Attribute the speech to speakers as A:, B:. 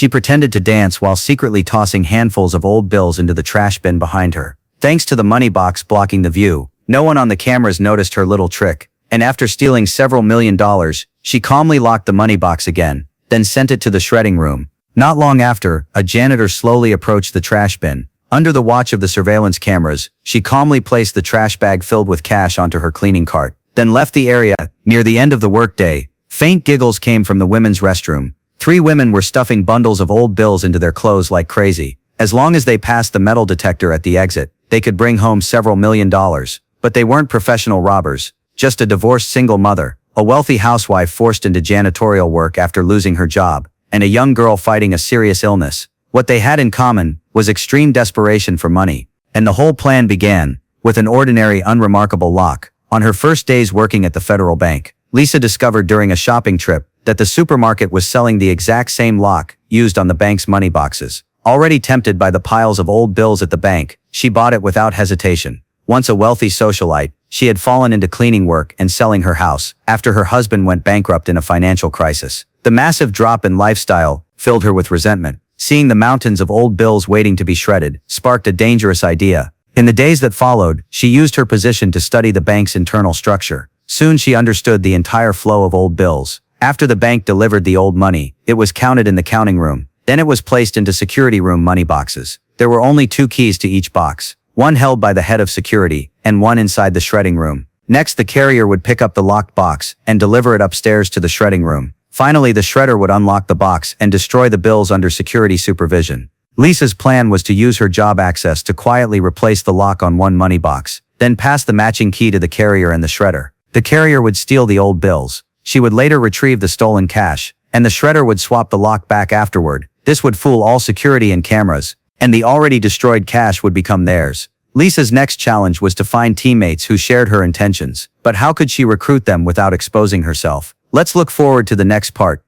A: She pretended to dance while secretly tossing handfuls of old bills into the trash bin behind her. Thanks to the money box blocking the view, no one on the cameras noticed her little trick, and after stealing several $1,000,000, she calmly locked the money box again, then sent it to the shredding room. Not long after, a janitor slowly approached the trash bin. Under the watch of the surveillance cameras, she calmly placed the trash bag filled with cash onto her cleaning cart, then left the area. Near the end of the workday, faint giggles came from the women's restroom. 3 women were stuffing bundles of old bills into their clothes like crazy. As long as they passed the metal detector at the exit, they could bring home several $1,000,000. But they weren't professional robbers, just a divorced single mother, a wealthy housewife forced into janitorial work after losing her job, and a young girl fighting a serious illness. What they had in common was extreme desperation for money. And the whole plan began with an ordinary, unremarkable lock. On her first days working at the Federal Bank, Lisa discovered during a shopping trip that the supermarket was selling the exact same lock used on the bank's money boxes. Already tempted by the piles of old bills at the bank, she bought it without hesitation. Once a wealthy socialite, she had fallen into cleaning work and selling her house after her husband went bankrupt in a financial crisis. The massive drop in lifestyle filled her with resentment. Seeing the mountains of old bills waiting to be shredded sparked a dangerous idea. In the days that followed, she used her position to study the bank's internal structure. Soon she understood the entire flow of old bills. After the bank delivered the old money, it was counted in the counting room. Then it was placed into security room money boxes. There were only 2 keys to each box, one held by the head of security, and one inside the shredding room. Next, the carrier would pick up the locked box and deliver it upstairs to the shredding room. Finally, the shredder would unlock the box and destroy the bills under security supervision. Lisa's plan was to use her job access to quietly replace the lock on one money box, then pass the matching key to the carrier and the shredder. The carrier would steal the old bills. She would later retrieve the stolen cash, and the shredder would swap the lock back afterward. This would fool all security and cameras, and the already destroyed cash would become theirs. Lisa's next challenge was to find teammates who shared her intentions. But how could she recruit them without exposing herself? Let's look forward to the next part.